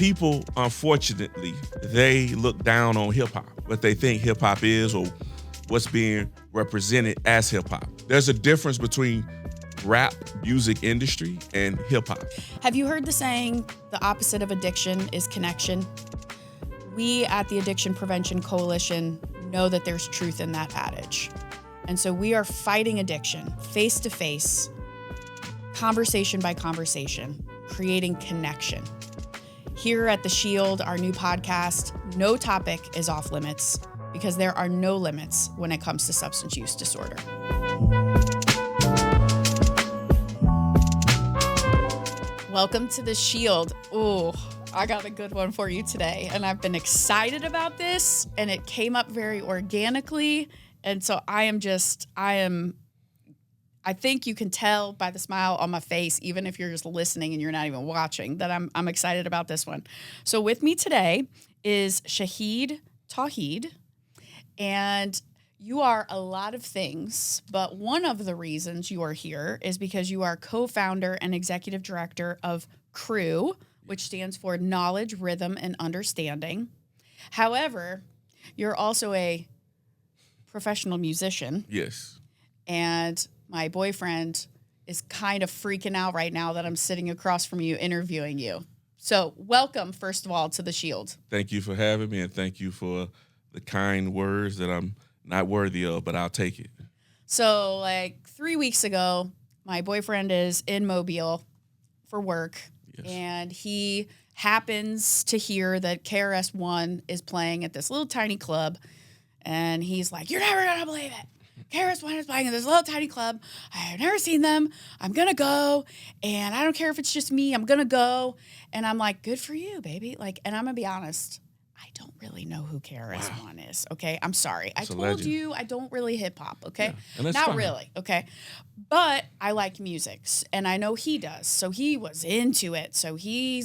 people, unfortunately, they look down on hip hop, what they think hip hop is or what's being represented as hip hop. There's a difference between rap music industry and hip hop. Have you heard the saying, the opposite of addiction is connection? We at the Addiction Prevention Coalition know that there's truth in that adage. And so we are fighting addiction face to face, conversation by conversation, creating connection. Here at The Shield, our new podcast, no topic is off limits because there are no limits when it comes to substance use disorder. Welcome to The Shield. Ooh, I got a good one for you today, and I've been excited about this, and it came up very organically, and so I think you can tell by the smile on my face, even if you're just listening and you're not even watching, that I'm excited about this one. So with me today is Shaheed Tawheed, and you are a lot of things, but one of the reasons you are here is because you are co-founder and executive director of K.R.U, which stands for Knowledge, Rhythm, and Understanding. However, you're also a professional musician. Yes. And my boyfriend is kind of freaking out right now that I'm sitting across from you interviewing you. So welcome, first of all, to The Shield. Thank you for having me, and thank you for the kind words that I'm not worthy of, but I'll take it. So like 3 weeks ago, my boyfriend is in Mobile for work, yes, and he happens to hear that KRS-One is playing at this little tiny club, and he's like, "You're never gonna believe it. KRS-One is playing at this little tiny club. I've never seen them. I'm gonna go, and I don't care if it's just me. I'm gonna go." And I'm like, "Good for you, baby." Like, and I'm gonna be honest, I don't really know who KRS-One is, okay? I'm sorry. I told you I don't really hip-hop, okay? Yeah, not fine. really, okay? But I like music, and I know he does. So he was into it. So he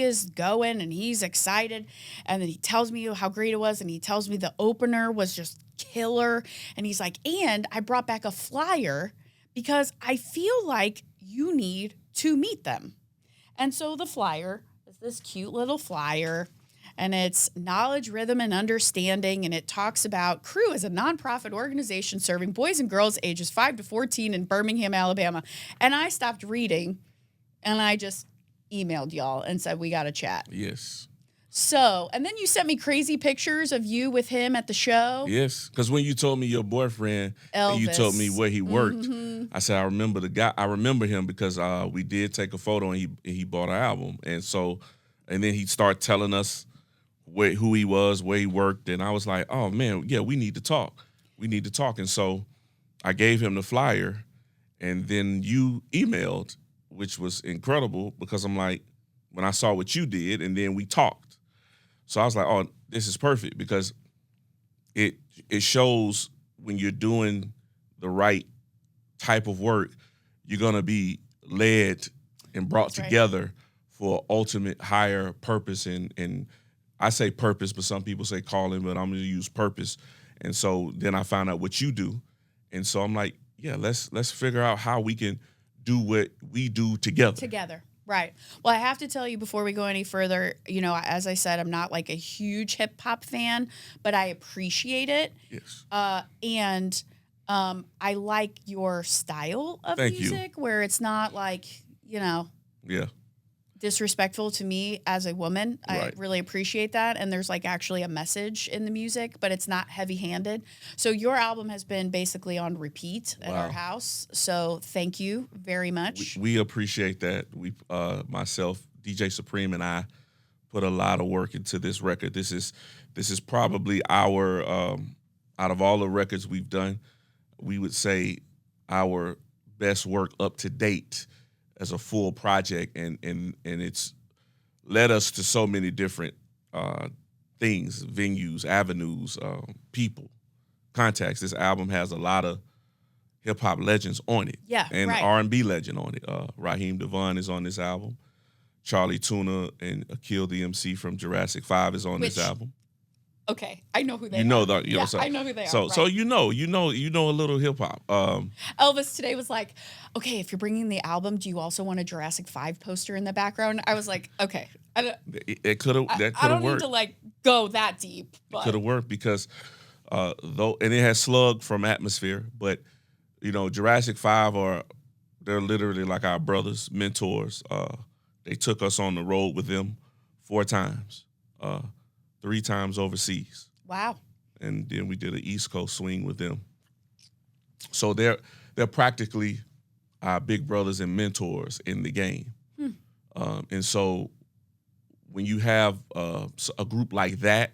is going, and he's excited. And then he tells me how great it was, and he tells me the opener was just killer. And he's like, and I brought back a flyer because I feel like you need to meet them. And so the flyer is this cute little flyer, and it's Knowledge, Rhythm, and Understanding, and it talks about K.R.U as a nonprofit organization serving boys and girls ages 5 to 14 in Birmingham, Alabama. And I stopped reading, and I just emailed y'all and said, we got to chat. Yes. So, and then you sent me crazy pictures of you with him at the show. Yes, because when you told me your boyfriend, and you told me where he worked, I said, I remember the guy. I remember him because we did take a photo, and he bought an album. And then he started telling us who he was, where he worked, and I was like, oh, man, yeah, we need to talk. We need to talk. And so I gave him the flyer, and then you emailed, which was incredible because I'm like, when I saw what you did, and then we talked. So I was like, oh, this is perfect because it shows when you're doing the right type of work, you're going to be led and brought together for ultimate higher purpose. And I say purpose, but some people say calling, but I'm going to use purpose. And so then I found out what you do. And so I'm like, yeah, let's figure out how we can do what we do together. Together. Right. Well, I have to tell you before we go any further, you know, as I said, I'm not like a huge hip hop fan, but I appreciate it. Yes. And I like your style of music where it's not like, you know, disrespectful to me as a woman. Right. I really appreciate that. And there's like actually a message in the music, but it's not heavy handed. So your album has been basically on repeat at our house. So thank you very much. We appreciate that. We, myself, DJ Supreme, and I put a lot of work into this record. This is probably our, out of all the records we've done, we would say our best work up to date as a full project, and it's led us to so many different things, venues, avenues, people, contacts. This album has a lot of hip-hop legends on it. Yeah, and R&B legend on it. Raheem DeVaughn is on this album. Charlie Tuna and Akil the MC from Jurassic 5 is on this album. Okay, I know who they You are. know the, you yeah, know, so I know who they are. so Right. so you know a little hip hop. Elvis today was like, okay, if you're bringing the album, do you also want a Jurassic 5 poster in the background? I was like, okay, It could have that I could have don't need worked. to like go that deep, It could but have worked because though, and it has Slug from Atmosphere, but Jurassic 5 they're literally like our brothers, mentors. They took us on the road with them 4 times, 3 times overseas, wow. and then we did an East Coast swing with them. So they're practically our big brothers and mentors in the game. And so when you have a group like that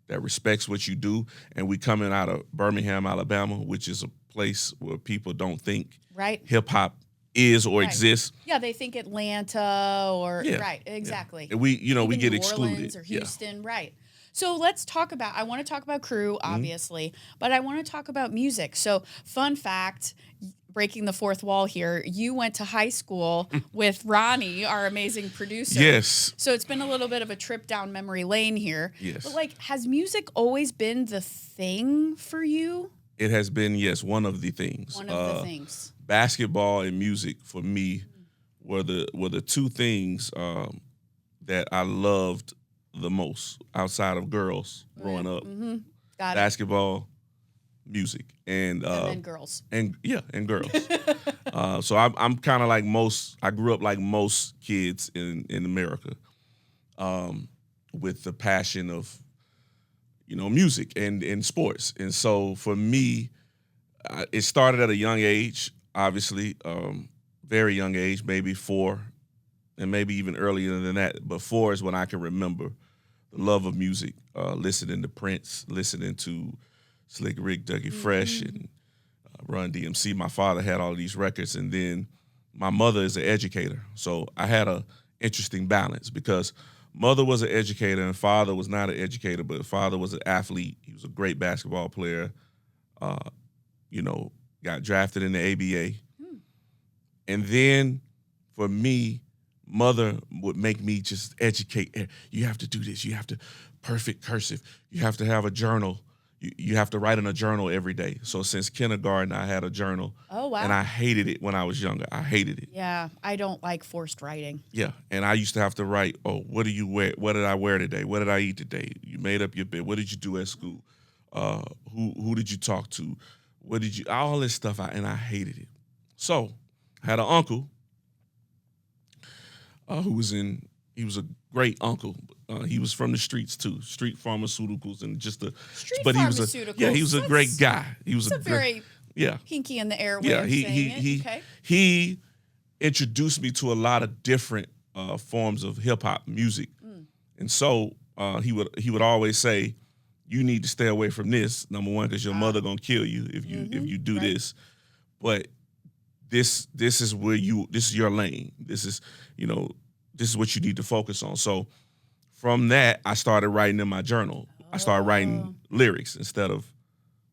respects what you do, and we coming out of Birmingham, Alabama, which is a place where people don't think Right. hip hop is or Right. exists. Yeah, they think Atlanta or Yeah. right, exactly. And we Even we get New excluded. Orleans or Houston, right. So let's talk about I want to talk about K.R.U, obviously, but I want to talk about music. So fun fact, breaking the fourth wall here, you went to high school with Ronnie, our amazing producer. Yes. So it's been a little bit of a trip down memory lane here. Yes. But like, has music always been the thing for you? It has been, yes, one of the things. One of the things. Basketball and music for me were the 2 things that I loved the most outside of girls growing up. Mm-hmm. Got Basketball, music, and then girls. and girls. So I'm kind of like most. I grew up like most kids in America, with the passion of music and sports. And so for me, it started at a young age, obviously, very young age, maybe 4, and maybe even earlier than that. But 4 is when I can remember the love of music, listening to Prince, listening to Slick Rick, Dougie Fresh, and Run DMC. My father had all these records, and then my mother is an educator. So I had a interesting balance because mother was an educator and father was not an educator, but father was an athlete. He was a great basketball player. Got drafted in the ABA. And then for me, mother would make me just educate. You have to do this. You have to perfect cursive. You have to have a journal. You have to write in a journal every day. So since kindergarten, I had a journal. Oh, wow. And I hated it when I was younger. I hated it. Yeah, I don't like forced writing. Yeah, and I used to have to write, what do you wear? What did I wear today? What did I eat today? You made up your bed. What did you do at school? Who did you talk to? What did you, all this stuff, and I hated it. So I had an uncle who was a great uncle. He was from the streets too, street pharmaceuticals and just a. Street but pharmaceuticals. He was a great guy. He was a very yeah hinky in the air way yeah. of saying it. He introduced me to a lot of different forms of hip hop music, and so he would always say, "You need to stay away from this. Number one, because your mother gonna kill you if you do this, but." This is this is your lane. This is what you need to focus on. So from that, I started writing in my journal. I started writing lyrics instead of,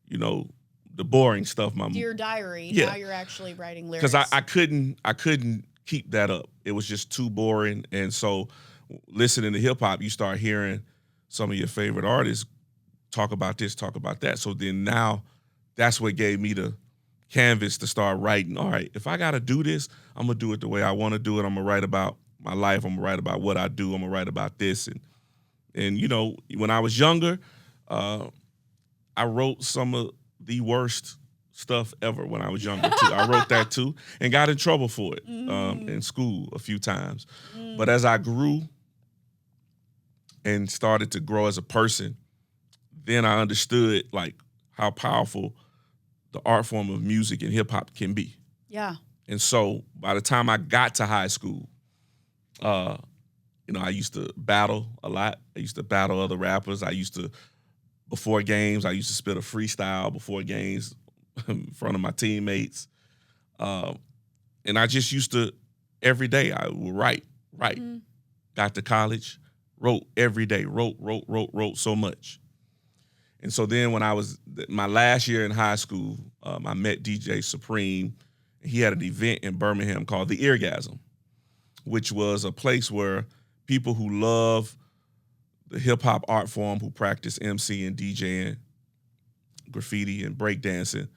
the boring stuff. Dear diary. Yeah. Now you're actually writing lyrics. Because I couldn't keep that up. It was just too boring. And so listening to hip hop, you start hearing some of your favorite artists talk about this, talk about that. So then now that's what gave me the canvas to start writing. All right, if I got to do this, I'm going to do it the way I want to do it. I'm going to write about my life. I'm going to write about what I do. I'm going to write about this. And when I was younger, I wrote some of the worst stuff ever when I was younger, too. I wrote that, too, and got in trouble for it in school a few times. But as I grew and started to grow as a person, then I understood, like, how powerful the art form of music and hip hop can be. Yeah. And so by the time I got to high school, I used to battle a lot. I used to battle other rappers. Before games, I used to spit a freestyle before games in front of my teammates. And I just used to, every day I would write. Got to college, wrote every day, wrote so much. And so then when I was my last year in high school, I met DJ Supreme. He had an event in Birmingham called The Eargasm, which was a place where people who love the hip hop art form who practice emceeing, DJing, graffiti, and breakdancing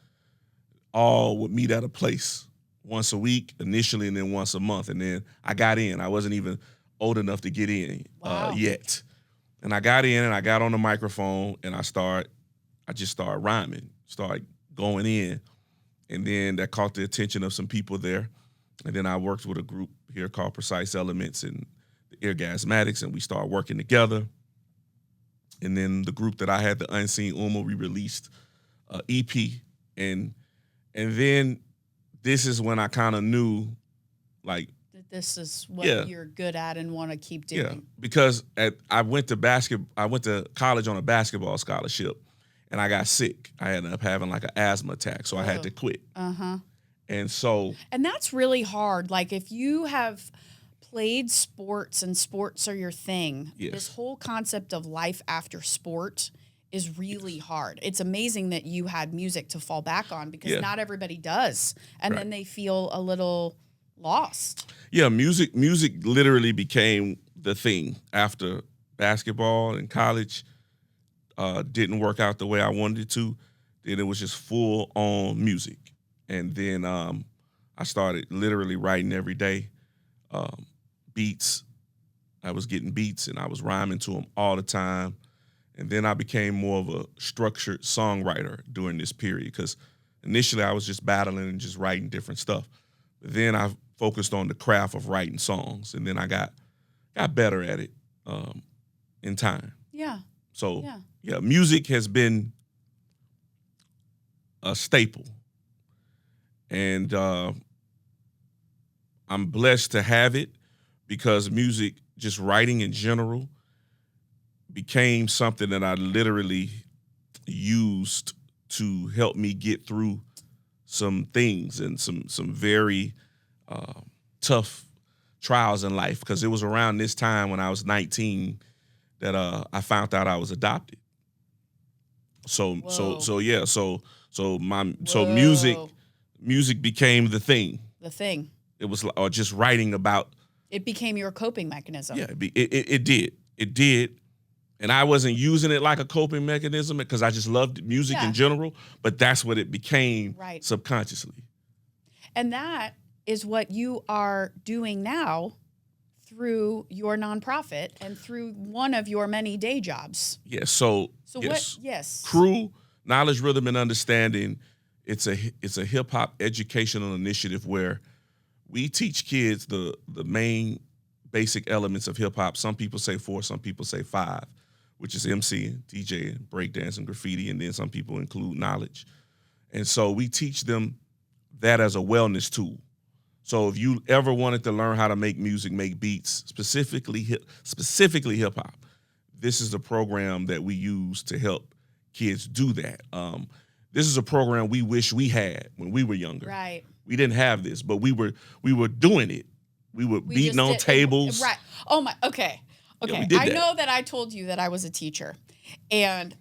all would meet at a place once a week initially, and then once a month. And then I got in. I wasn't even old enough to get in yet. And I got in and I got on the microphone and I just started rhyming, started going in. And then that caught the attention of some people there. And then I worked with a group here called Precise Elements and the Ergasmatics, and we started working together. And then the group that I had, the Unseen Uma, we released an EP. And then this is when I kind of knew, like, this is what you're good at and want to keep doing. Yeah, because I went to college on a basketball scholarship, and I got sick. I ended up having like an asthma attack, so I had to quit. And that's really hard. Like, if you have played sports and sports are your thing, this whole concept of life after sport is really hard. It's amazing that you had music to fall back on, because not everybody does. And then they feel a little lost. Yeah, music literally became the thing after basketball in college. Didn't work out the way I wanted it to. Then it was just full on music. And then I started literally writing every day, beats. I was getting beats and I was rhyming to them all the time. And then I became more of a structured songwriter during this period, because initially I was just battling and just writing different stuff. But then I focused on the craft of writing songs, and then I got better at it in time. Yeah. So, music has been a staple. And I'm blessed to have it, because music, just writing in general, became something that I literally used to help me get through some things and some very tough trials in life. Because it was around this time when I was 19 that I found out I was adopted. So music became the thing. The thing. It was just writing about. It became your coping mechanism. Yeah, it did. It did. And I wasn't using it like a coping mechanism because I just loved music in general, but that's what it became subconsciously. And that is what you are doing now through your nonprofit and through one of your many day jobs. Yes. So yes. What? Yes. K.R.U, Knowledge, Rhythm, and Understanding. It's a hip hop educational initiative where we teach kids the main basic elements of hip hop. Some people say 4, some people say 5, which is emceeing, DJing, breakdancing, graffiti, and then some people include knowledge. And so we teach them that as a wellness tool. So if you ever wanted to learn how to make music, make beats, specifically hip hop, this is the program that we use to help kids do that. This is a program we wish we had when we were younger. Right. We didn't have this, but we were doing it. We were beating on tables. Right. Oh my. Okay. Yeah, I know that I told you that I was a teacher, and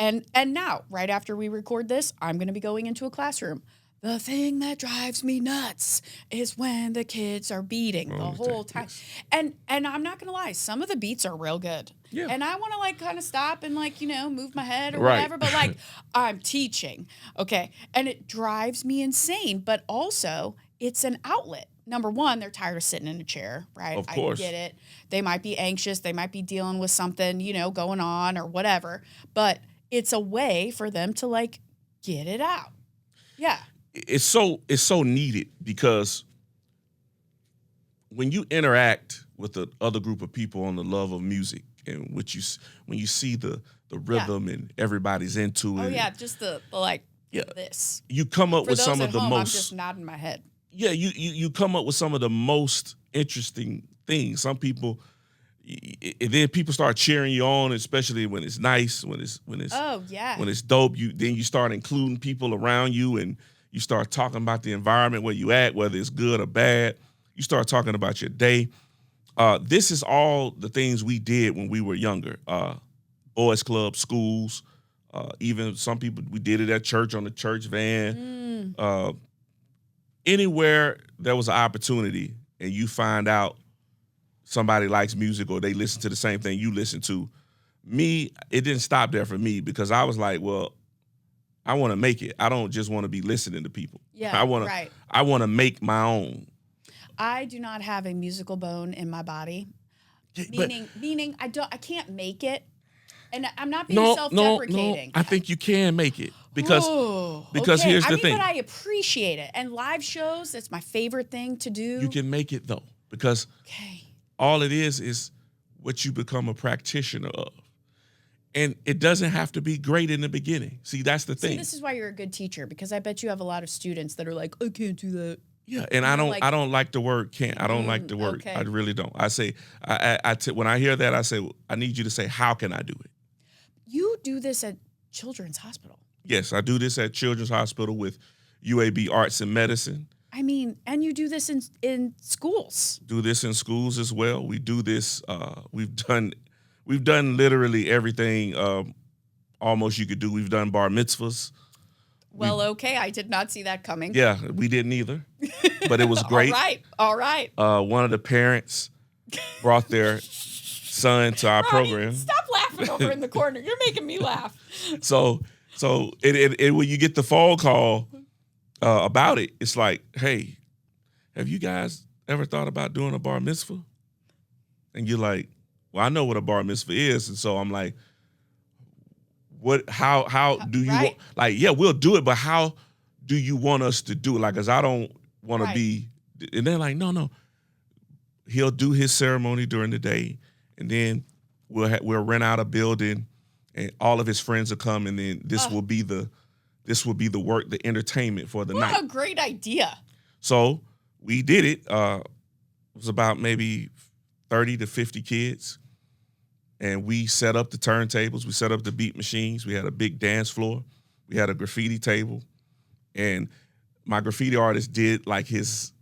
now, right after we record this, I'm going to be going into a classroom. The thing that drives me nuts is when the kids are beating the whole time. Yes. And I'm not going to lie, some of the beats are real good. Yeah. And I want to like kind of stop and like, move my head or whatever, but like I'm teaching. Okay. And it drives me insane, but also it's an outlet. Number one, they're tired of sitting in a chair, right? Of course. I get it. They might be anxious. They might be dealing with something, going on or whatever, but it's a way for them to like get it out. Yeah. It's so needed, because when you interact with the other group of people on the love of music, and when you see the rhythm and everybody's into it. Oh yeah, just the like this. You come up with some of the most. I'm just nodding my head. Yeah, you come up with some of the most interesting things. Some people, and then people start cheering you on, especially when it's nice, when it's when it's dope. Then you start including people around you, and you start talking about the environment where you at, whether it's good or bad. You start talking about your day. This is all the things we did when we were younger. Boys clubs, schools, even some people, we did it at church on the church van. Anywhere there was an opportunity and you find out somebody likes music or they listen to the same thing you listen to. Me, it didn't stop there for me because I was like, well, I want to make it. I don't just want to be listening to people. Yeah, I want to make my own. I do not have a musical bone in my body. But, meaning I can't make it. And I'm not being self-deprecating. No, I think you can make it because okay. here's the thing. But I appreciate it. And live shows, that's my favorite thing to do. You can make it though because all it is what you become a practitioner of. And it doesn't have to be great in the beginning. See, that's the thing. This is why you're a good teacher because I bet you have a lot of students that are like, I can't do that. Yeah, and I don't like the word can't. I don't like the word. Okay. I really don't. I say, when I hear that, I say, I need you to say, how can I do it? You do this at Children's Hospital. Yes, I do this at Children's Hospital with UAB Arts and Medicine. I mean, and you do this in schools. Do this in schools as well. We do this. We've done literally everything almost you could do. We've done bar mitzvahs. Well, okay. I did not see that coming. Yeah, we didn't either. But it was great. All right. One of the parents brought their son to our program. Stop laughing over in the corner. You're making me laugh. So when you get the phone call about it, it's like, hey, have you guys ever thought about doing a bar mitzvah? And you're like, well, I know what a bar mitzvah is. And so I'm like, how do you want, like, yeah, we'll do it, but how do you want us to do it? Like, cause I don't want to be, and they're like, no, he'll do his ceremony during the day. And then we'll rent out a building and all of his friends will come. And then this will be the work, the entertainment for the night. What a great idea. So we did it. It was about maybe 30 to 50 kids. And we set up the turntables. We set up the beat machines. We had a big dance floor. We had a graffiti table. And my graffiti artist did like his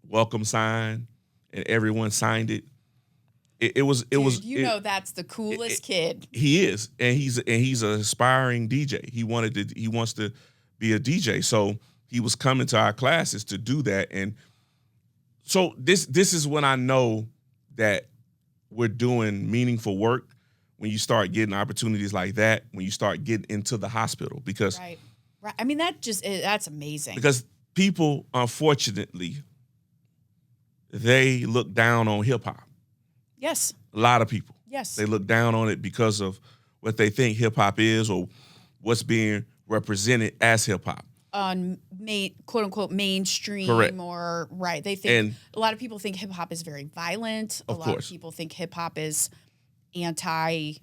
welcome sign and everyone signed it. That's the coolest kid. He is. And he's an aspiring DJ. He wants to be a DJ. So he was coming to our classes to do that. And so this is when I know that we're doing meaningful work, when you start getting opportunities like that, when you start getting into the hospital, because right. I mean, that's amazing. Because people, unfortunately, they look down on hip hop. Yes. A lot of people. Yes. They look down on it because of what they think hip hop is or what's being represented as hip hop. On quote unquote mainstream. Correct. Or right. They think a lot of people think hip hop is very violent. A lot of people think hip hop is anti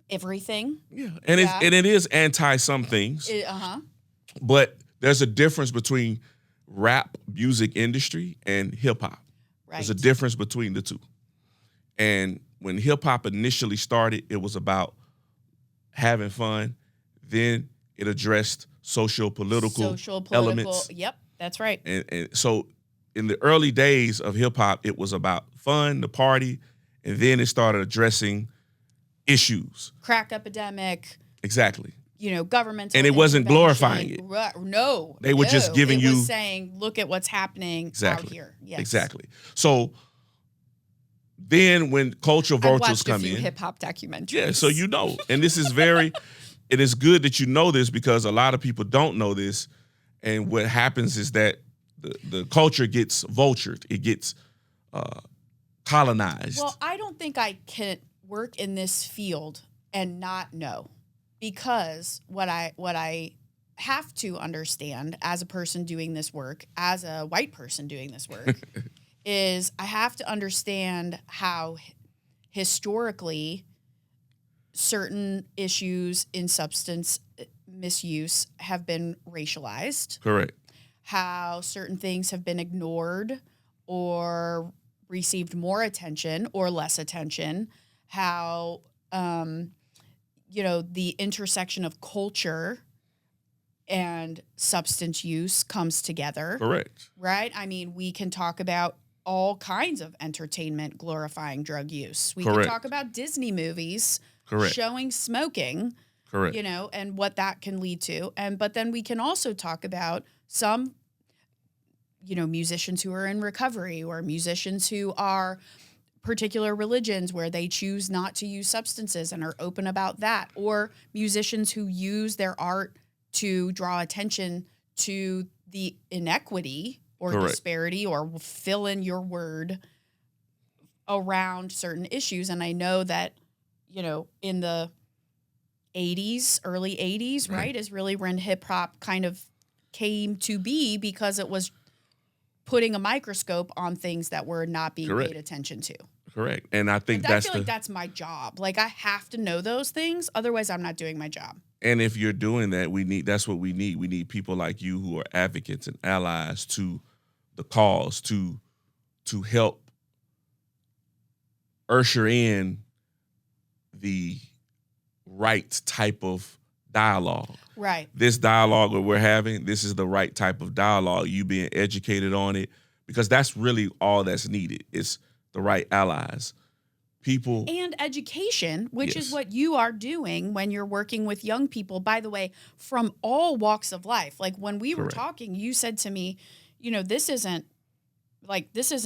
everything. Yeah. And it is anti some things. But there's a difference between rap music industry and hip hop. Right. There's a difference between the two. And when hip hop initially started, it was about having fun. Then it addressed social political elements. Yep, that's right. And so in the early days of hip hop, it was about fun, the party, and then it started addressing issues. Crack epidemic. Exactly. Governmental. And it wasn't glorifying it. No. They were just giving you. It was saying, look at what's happening out here. Yes. Exactly. So then when cultural vultures come in. I watched a few hip-hop documentaries. Yeah, so and this is it is good that you know this because a lot of people don't know this. And what happens is that the culture gets vultured. It gets colonized. Well, I don't think I can work in this field and not know. Because what I have to understand as a person doing this work, as a white person doing this work, is I have to understand how historically certain issues in substance misuse have been racialized. Correct. How certain things have been ignored or received more attention or less attention. How the intersection of culture and substance use comes together. Correct. Right? I mean, we can talk about all kinds of entertainment glorifying drug use. We can talk about Disney movies showing smoking. Correct. And what that can lead to. But then we can also talk about some, musicians who are in recovery, or musicians who are particular religions where they choose not to use substances and are open about that, or musicians who use their art to draw attention to the inequity or Correct. disparity, or fill in your word, around certain issues. And I know that, in the 80s, early 80s, right, is really when hip hop kind of came to be, because it was putting a microscope on things that were not being paid attention to. Correct. And I think I feel like that's my job. Like, I have to know those things. Otherwise, I'm not doing my job. And if you're doing that, that's what we need. We need people like you who are advocates and allies to the cause to help usher in the right type of dialogue. Right. This dialogue that we're having, this is the right type of dialogue. You being educated on it, because that's really all that's needed. It's the right allies. People. And education, which is what you are doing when you're working with young people, by the way, from all walks of life. Like, when we were talking, you said to me, this isn't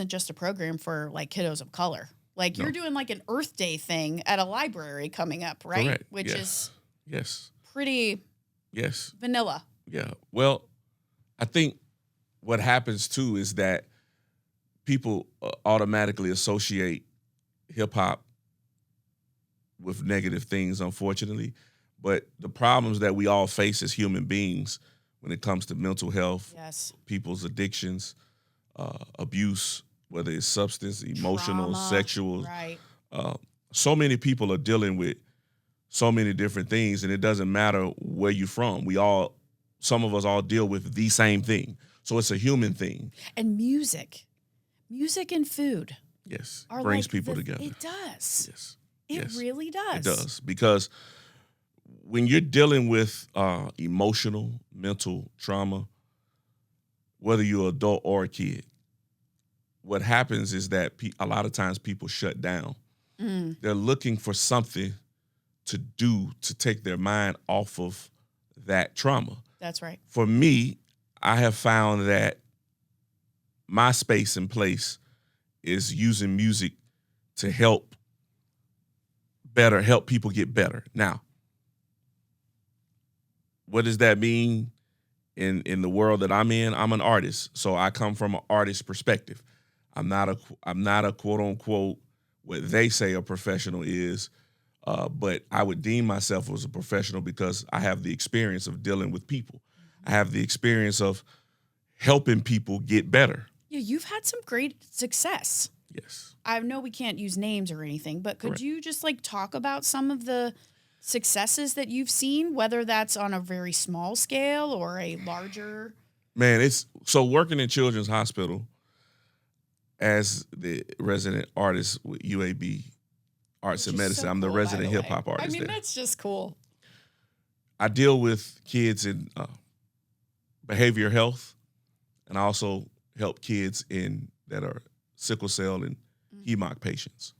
just a program for like kiddos of color. Like, you're doing like an Earth Day thing at a library coming up, right? Correct. Which is pretty vanilla. Yeah. Well, I think what happens too is that people automatically associate hip hop with negative things, unfortunately. But the problems that we all face as human beings when it comes to mental health, people's addictions, abuse, whether it's substance, emotional, sexual. Right. So many people are dealing with so many different things, and it doesn't matter where you're from. Some of us all deal with the same thing. So it's a human thing. And music and food. Yes. Brings people together. It does. Yes. It really does. It does. Because when you're dealing with emotional, mental trauma, whether you're an adult or a kid, what happens is that a lot of times people shut down. They're looking for something to do to take their mind off of that trauma. That's right. For me, I have found that my space and place is using music to help people get better. Now, what does that mean in the world that I'm in? I'm an artist, so I come from an artist perspective. I'm not a quote unquote what they say a professional is, but I would deem myself as a professional because I have the experience of dealing with people. I have the experience of helping people get better. Yeah, you've had some great success. Yes. I know we can't use names or anything, but could you just like talk about some of the successes that you've seen, whether that's on a very small scale or a larger? Man, it's so working in Children's Hospital as the resident artist with UAB Arts and Medicine. I'm the resident hip hop artist. I mean, that's just cool. I deal with kids in behavioral health, and I also help kids that are sickle cell and HEMOC patients.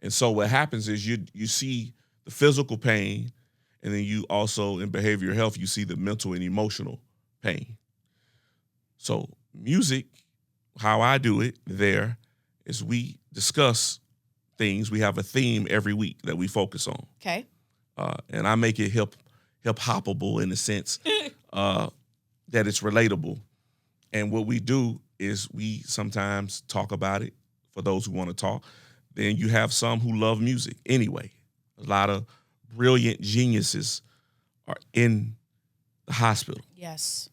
And so what happens is you see the physical pain, and then you also, in behavioral health, you see the mental and emotional pain. So music, how I do it there is we discuss things. We have a theme every week that we focus on. Okay. And I make it hip hoppable in the sense that it's relatable. And what we do is we sometimes talk about it for those who want to talk. Then you have some who love music anyway. A lot of brilliant geniuses are in the hospital. Yes.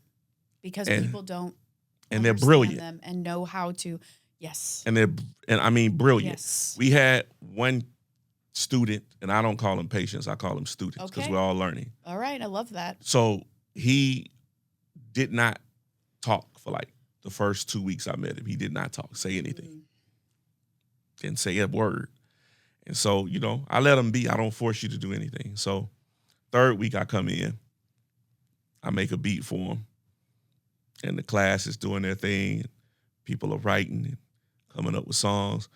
Because people don't and they're brilliant them and know how to. Yes. And I mean brilliant. Yes. We had one student, and I don't call them patients, I call them students because we're all learning. All right, I love that. So he did not talk for like the first 2 weeks I met him. He did not talk, say anything. Didn't say a word. And so, I let him be. I don't force you to do anything. So third week I come in, I make a beat for him, and the class is doing their thing. People are writing and coming up with songs.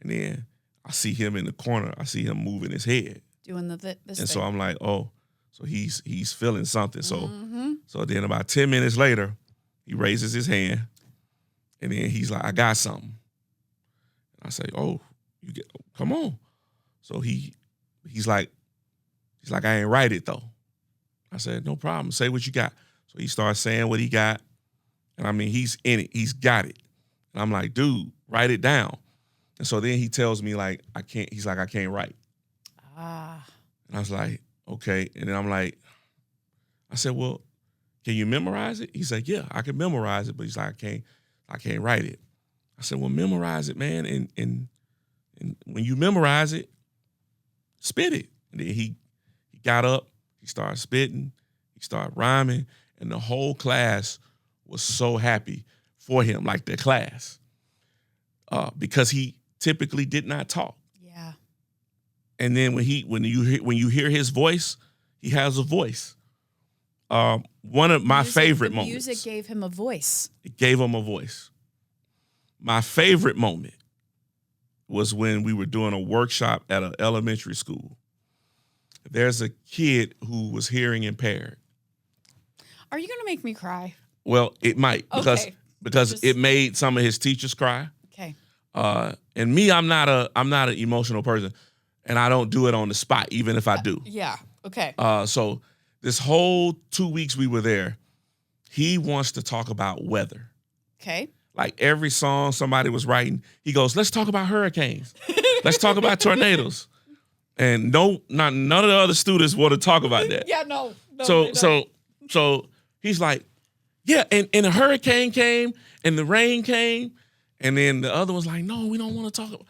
And then I see him in the corner. I see him moving his head. Doing this and thing. So I'm like, oh, so he's feeling something. So so then about 10 minutes later, he raises his hand And then he's like, I got something. I say, oh, come on. So he's like, I ain't write it though. I said, no problem. Say what you got. So he starts saying what he got. And I mean, he's in it. He's got it. And I'm like, dude, write it down. And so then he tells me like, I can't, he's like, I can't write. And I was like, okay. And then I'm like, I said, well, can you memorize it? He's like, yeah, I can memorize it. But he's like, I can't write it. I said, well, memorize it, man. And when you memorize it, spit it. And then he got up, he started spitting, he started rhyming, and the whole class was so happy for him, like the class, because he typically did not talk. Yeah. And then when you hear his voice, he has a voice. One of my favorite moments. Music gave him a voice. It gave him a voice. My favorite moment was when we were doing a workshop at an elementary school. There's a kid who was hearing impaired. Are you going to make me cry? Well, it might because Just... it made some of his teachers cry. Okay. And me, I'm not an emotional person, and I don't do it on the spot, even if I do. Yeah. Okay. So this whole 2 weeks we were there, he wants to talk about weather. Okay. Like every song somebody was writing, he goes, let's talk about hurricanes. Let's talk about tornadoes. And none of the other students want to talk about that. Yeah, no. So he's like, yeah, and a hurricane came and the rain came. And then the other one's like, no, we don't want to talk about.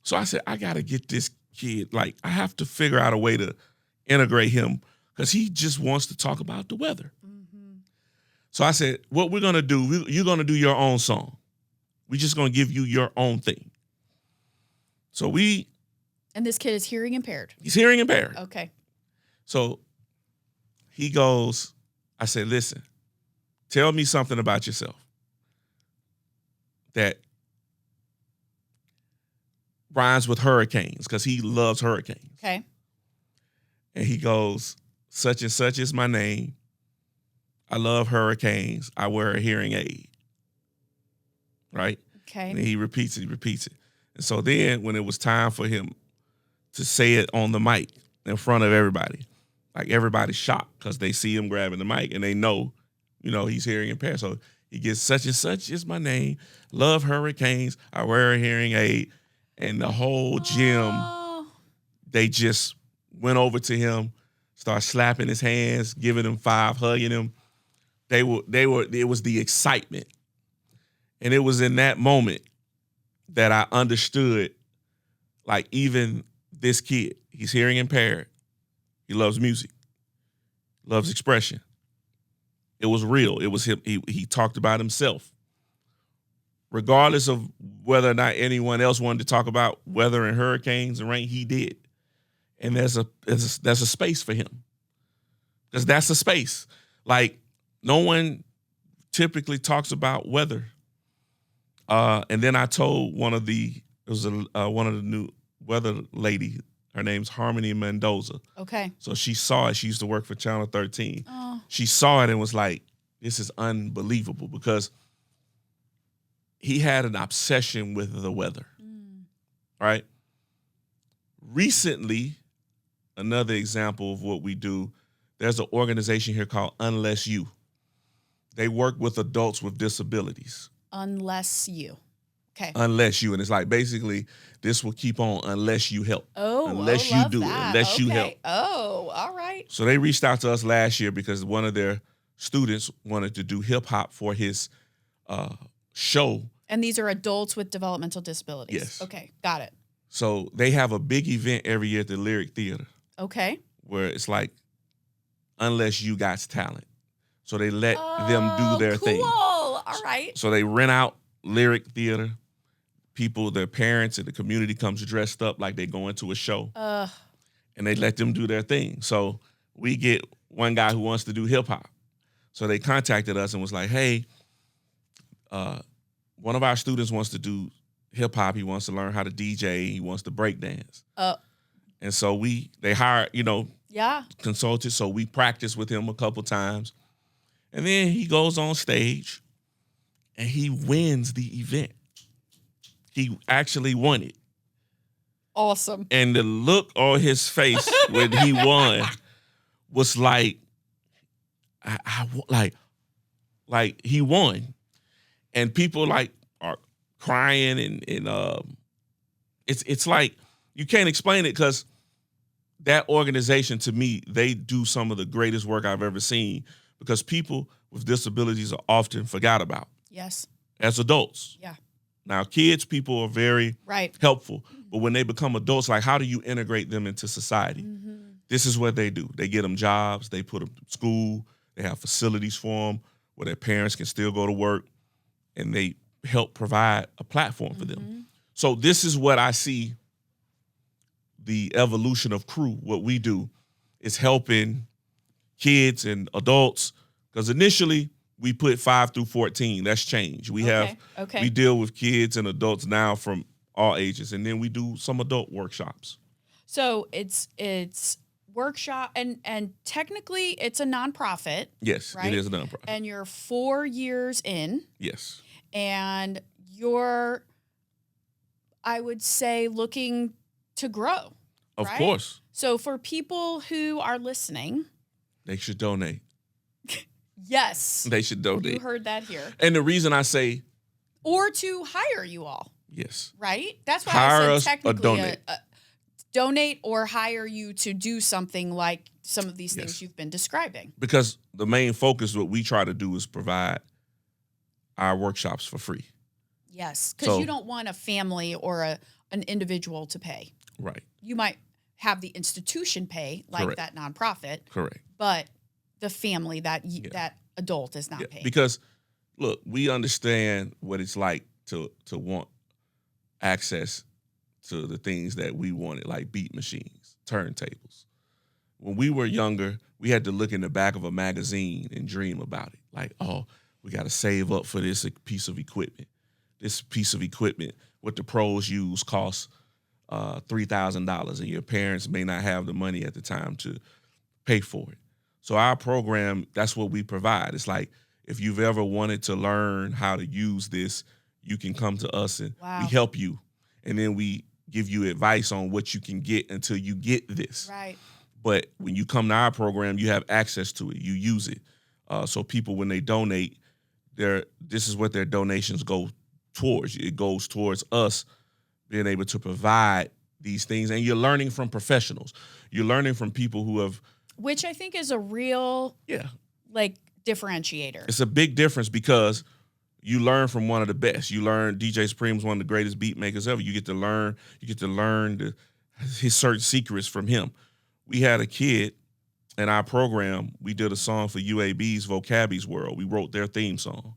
So I said, I got to get this kid. Like, I have to figure out a way to integrate him because he just wants to talk about the weather. Mm-hmm. So I said, what we're going to do, you're going to do your own song. We're just going to give you your own thing. So And this kid is hearing impaired. He's hearing impaired. Okay. So he goes, I said, listen, tell me something about yourself that rhymes with hurricanes, because he loves hurricanes. Okay. And he goes, such and such is my name. I love hurricanes. I wear a hearing aid. Right? Okay. And he repeats it. And so then when it was time for him to say it on the mic in front of everybody, like everybody's shocked because they see him grabbing the mic and they know, he's hearing impaired. So he gets such and such is my name. Love hurricanes. I wear a hearing aid. And the whole gym, they just went over to him, started slapping his hands, giving him 5, hugging him. It was the excitement. And it was in that moment that I understood, like, even this kid, he's hearing impaired. He loves music, loves expression. It was real. It was him. He talked about himself. Regardless of whether or not anyone else wanted to talk about weather and hurricanes and rain, he did. And there's a space for him. Because that's a space. Like, no one typically talks about weather. And then I told one of the new weather lady, her name's Harmony Mendoza. Okay. So she saw it. She used to work for Channel 13. Oh. She saw it and was like, this is unbelievable, because he had an obsession with the weather, right? Recently, another example of what we do, there's an organization here called Unless You. They work with adults with disabilities. Unless You. Okay. Unless You. And it's like, basically, this will keep on unless you help. Unless you do it. Unless you help. Oh, all right. So they reached out to us last year because one of their students wanted to do hip hop for his show. And these are adults with developmental disabilities. Yes. Okay, got it. So they have a big event every year at the Lyric Theater. Okay. Where it's like, unless you got talent. So they let them do their thing. All right. So they rent out Lyric Theater. People, their parents and the community comes dressed up like they go into a show. And they let them do their thing. So we get one guy who wants to do hip hop. So they contacted us and was like, hey, one of our students wants to do hip hop. He wants to learn how to DJ. He wants to break dance. And so they hired, consultants. So we practiced with him a couple times. And then he goes on stage and he wins the event. He actually won it. Awesome. And the look on his face when he won was like, like he won. And people like are crying and it's like you can't explain it because that organization to me, they do some of the greatest work I've ever seen because people with disabilities are often forgot about. Yes. As adults. Yeah. Now, kids, people are very helpful, but when they become adults, like how do you integrate them into society? Mm-hmm. This is what they do. They get them jobs, they put them to school, they have facilities for them where their parents can still go to work, and they help provide a platform for them. So this is what I see the evolution of K.R.U, what we do is helping kids and adults, because initially, we put 5 through 14. That's changed. We we deal with kids and adults now from all ages, and then we do some adult workshops. So it's workshop and technically it's a nonprofit. Yes, right? It is a nonprofit. And you're 4 years in. Yes. And you're, I would say, looking to grow. Of course. So for people who are listening, they should donate. Yes. They should donate. You heard that here. And the reason I say... Or to hire you all. Yes. Right? That's why hire I said technically or donate. Donate or hire you to do something like some of these things you've been describing. Because the main focus, what we try to do is provide our workshops for free. Yes. Because you don't want a family or an individual to pay. Right. You might have the institution pay, like that nonprofit. Correct. But the family, that adult is not paying. Because, look, we understand what it's like to want access to the things that we wanted, like beat machines, turntables. When we were younger, we had to look in the back of a magazine and dream about it. Like, oh, we got to save up for this piece of equipment. This piece of equipment, what the pros use, costs $3,000, and your parents may not have the money at the time to pay for it. So our program, that's what we provide. It's like, if you've ever wanted to learn how to use this, you can come to us and we help you. And then we give you advice on what you can get until you get this. Right. But when you come to our program, you have access to it. You use it. So people, when they donate, this is what their donations go towards. It goes towards us being able to provide these things. And you're learning from professionals. You're learning from people who have... Which I think is a real, differentiator. It's a big difference because you learn from one of the best. You learn DJ Supreme's one of the greatest beat makers ever. You get to learn his certain secrets from him. We had a kid in our program. We did a song for UAB's Vocabby's World. We wrote their theme song.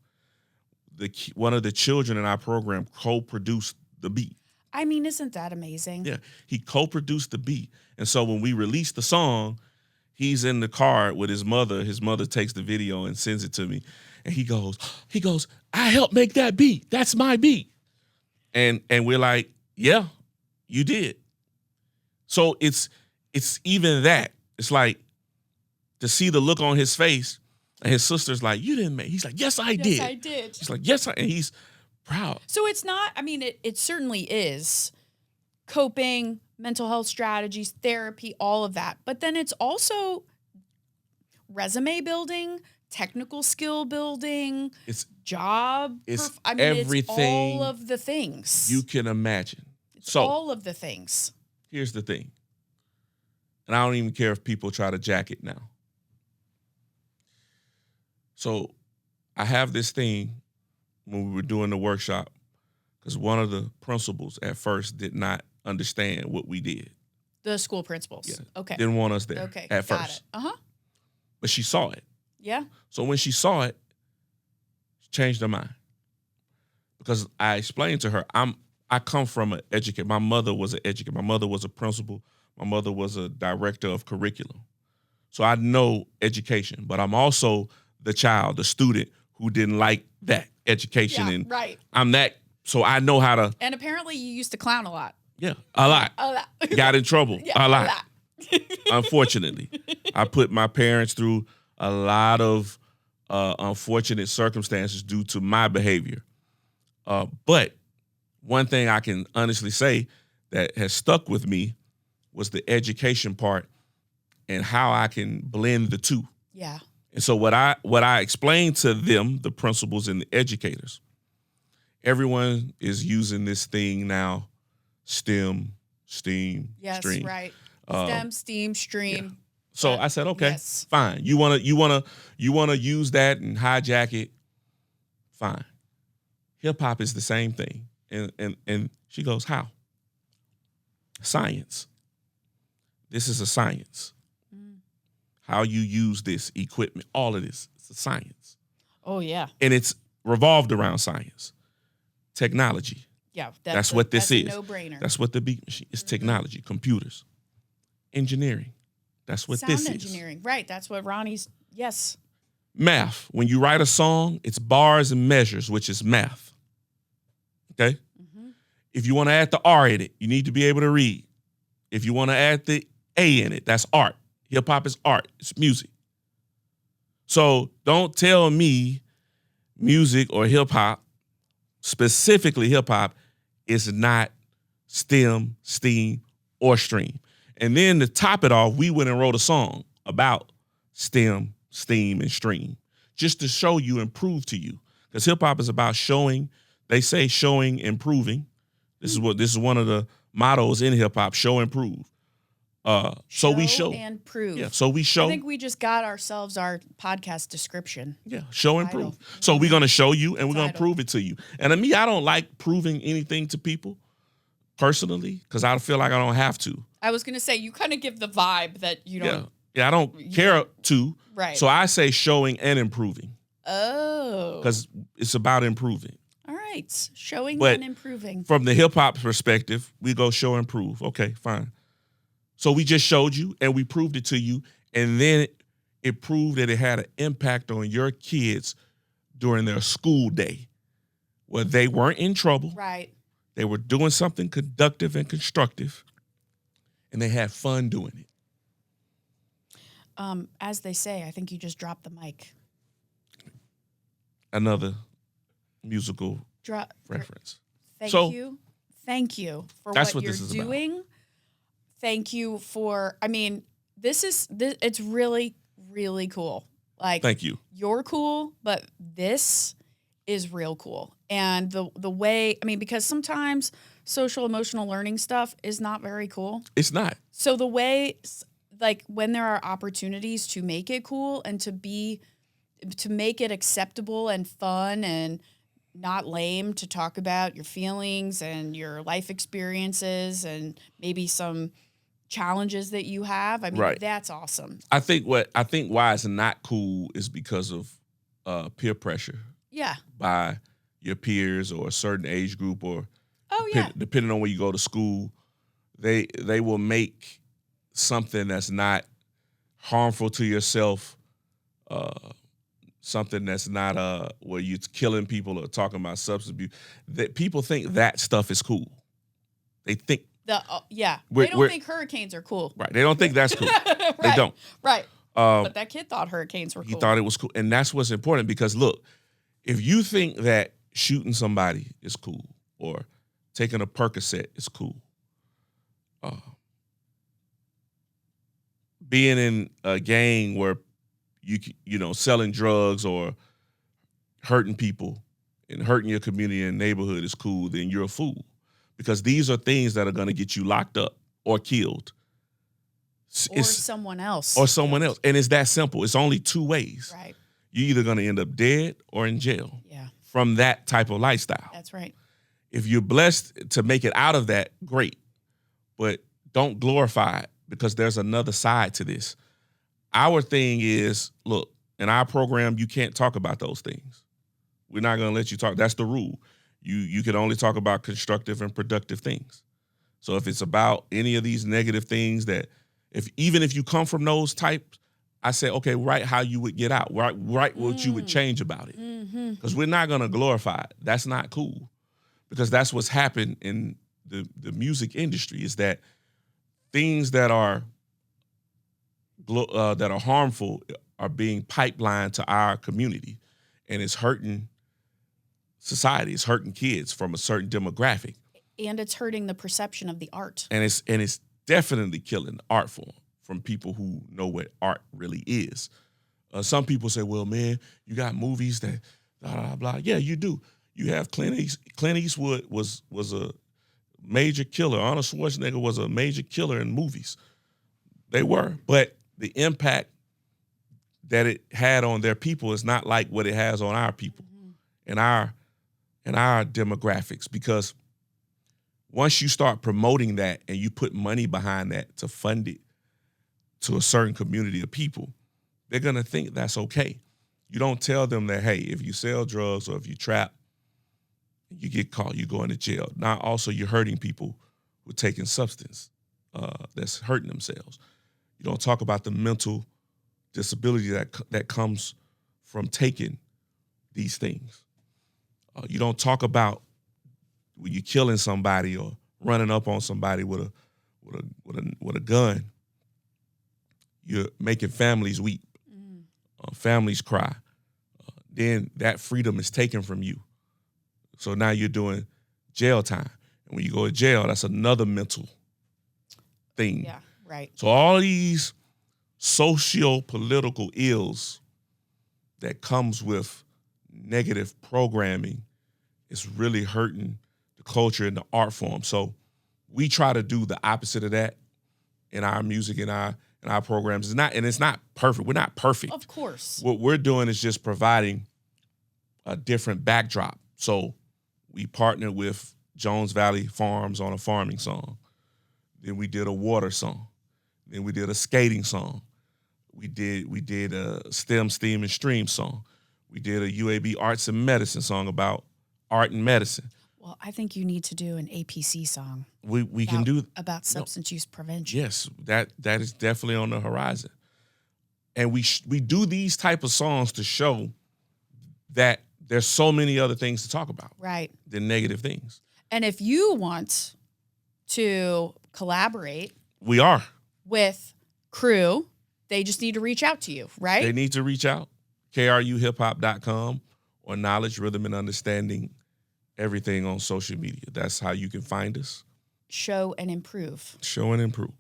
One of the children in our program co-produced the beat. I mean, isn't that amazing? Yeah, he co-produced the beat. And so when we released the song, he's in the car with his mother. His mother takes the video and sends it to me. And he goes, I helped make that beat. That's my beat. And we're like, yeah, you did. So it's even that. It's like to see the look on his face, and his sister's like, you didn't make. He's like, yes, I did. Yes, I did. He's like, yes, and he's proud. So it's not, I mean, it certainly is coping, mental health strategies, therapy, all of that. But then it's also resume building, technical skill building, it's job. It's everything. It's all of the things you can imagine. It's all of the things. Here's the thing. And I don't even care if people try to jack it now. So I have this thing when we were doing the workshop, because one of the principals at first did not understand what we did. The school principals. Yeah. Okay. Didn't want us there at first. Uh-huh. But she saw it. Yeah. So when she saw it, she changed her mind. Because I explained to her, I come from an educator. My mother was an educator. My mother was a principal. My mother was a director of curriculum. So I know education, but I'm also the child, the student who didn't like that education. Yeah, and right. I'm that, so I know how to. And apparently you used to clown a lot. Yeah, a lot. A lot. Got in trouble a lot. A lot. Unfortunately, I put my parents through a lot of unfortunate circumstances due to my behavior. But one thing I can honestly say that has stuck with me was the education part and how I can blend the two. Yeah. And so what I explained to them, the principals and the educators, everyone is using this thing now, STEM, STEAM, yes, STREAM. Right. STEM, STEAM, STREAM. Yeah. So I said, okay, fine. You wanna use that and hijack it, fine. Hip hop is the same thing. And she goes, how? Science. This is a science. How you use this equipment, all of this, it's a science. Oh, yeah. And it's revolved around science. Technology. Yeah. That's what this is. A no-brainer. That's what the beat machine is. Technology, computers, engineering. That's what this is. Sound engineering. Right. That's what Ronnie's, yes. Math. When you write a song, it's bars and measures, which is math. Okay? Mm-hmm. If you want to add the R in it, you need to be able to read. If you want to add the A in it, that's art. Hip-hop is art. It's music. So don't tell me music or hip-hop, specifically hip-hop, is not STEM, STEAM, or STREAM. And then to top it off, we went and wrote a song about STEM, STEAM, and STREAM, just to show you and prove to you. Because hip-hop is about showing, they say showing and proving. This is one of the mottos in hip-hop, show and prove. So we show and prove. Yeah, so we show. I think we just got ourselves our podcast description. Yeah, show and prove. So we're going to show you and we're going to prove it to you. And to me, I don't like proving anything to people personally because I feel like I don't have to. I was going to say, you kind of give the vibe that you don't. Yeah, I don't care to. Right. So I say showing and improving. Oh. Because it's about improving. All right. Showing and improving. From the hip hop perspective, we go show and prove. Okay, fine. So we just showed you and we proved it to you. And then it proved that it had an impact on your kids during their school day where they weren't in trouble. Right. They were doing something conductive and constructive. And they had fun doing it. As they say, I think you just dropped the mic. Another musical reference. Thank you. Thank you for what you're doing. About. Thank you for, I mean, it's really, really cool. Like, thank you. You're cool, but this is real cool. And the way, I mean, because sometimes social emotional learning stuff is not very cool. It's not. So the way, like when there are opportunities to make it cool and to make it acceptable and fun and not lame to talk about your feelings and your life experiences and maybe some challenges that you have. I mean, That's awesome. I think why it's not cool is because of peer pressure. Yeah. By your peers or a certain age group or depending on where you go to school, they will make something that's not harmful to yourself, something that's not where you're killing people or talking about substance abuse. That people think that stuff is cool. They think they don't think hurricanes are cool. Right. They don't think that's cool. Right. They don't. Right. But that kid thought hurricanes were cool. He thought it was cool. And that's what's important because look, if you think that shooting somebody is cool or taking a Percocet is cool, being in a gang where you know selling drugs or hurting people and hurting your community and neighborhood is cool, then you're a fool. Because these are things that are going to get you locked up or killed. Or someone else. Or someone else. And it's that simple. It's only two ways. Right. You're either going to end up dead or in jail. Yeah. From that type of lifestyle. That's right. If you're blessed to make it out of that, great. But don't glorify it because there's another side to this. Our thing is, look, in our program, you can't talk about those things. We're not going to let you talk. That's the rule. You can only talk about constructive and productive things. So if it's about any of these negative things that even if you come from those types, I say, okay, write how you would get out. Write what you would change about it. Because we're not going to glorify it. That's not cool. Because that's what's happened in the music industry is that things that are harmful are being pipelined to our community, and it's hurting society. It's hurting kids from a certain demographic, and it's hurting the perception of the art. and it's definitely killing the art form from people who know what art really is. Some people say, "Well, man, you got movies that blah blah blah." Yeah, you do. You have Clint Eastwood was a major killer. Arnold Schwarzenegger was a major killer in movies. They were, but the impact that it had on their people is not like what it has on our people and our demographics. Because once you start promoting that and you put money behind that to fund it to a certain community of people, they're gonna think that's okay. You don't tell them that, hey, if you sell drugs or if you trap, you get caught, you go into jail. Now also you're hurting people who are taking substance that's hurting themselves. You don't talk about the mental disability that comes from taking these things. You don't talk about when you're killing somebody or running up on somebody with a gun. You're making families weep, families cry. Then that freedom is taken from you. So now you're doing jail time, and when you go to jail, that's another mental thing. Yeah, right. So all these socio-political ills that comes with negative programming is really hurting the culture and the art form. So we try to do the opposite of that in our music and our programs. It's not perfect. We're not perfect. Of course. What we're doing is just providing a different backdrop. So we partnered with Jones Valley Farms on a farming song. Then we did a water song. Then we did a skating song. We did a STEM, STEAM, and STREAM song. We did a UAB Arts and Medicine song about art and medicine. Well, I think you need to do an APC song. We can do about substance use prevention. Yes, that is definitely on the horizon. And we do these type of songs to show that there's so many other things to talk about, right, than negative things. And if you want to collaborate, we are with K.R.U, they just need to reach out to you, right? They need to reach out. KRUhiphop.com or Knowledge, Rhythm, and Understanding, everything on social media. That's how you can find us. Show and improve. Show and improve.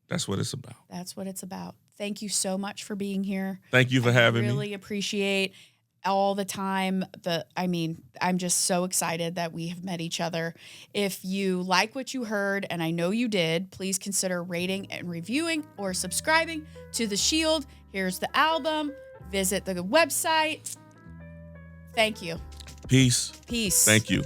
That's what it's about. That's what it's about. Thank you so much for being here. Thank you for having me. I really appreciate all the time. I'm just so excited that we have met each other. If you like what you heard, and I know you did, please consider rating and reviewing or subscribing to The Shield. Here's the album. Visit the website. Thank you. Peace. Peace. Thank you.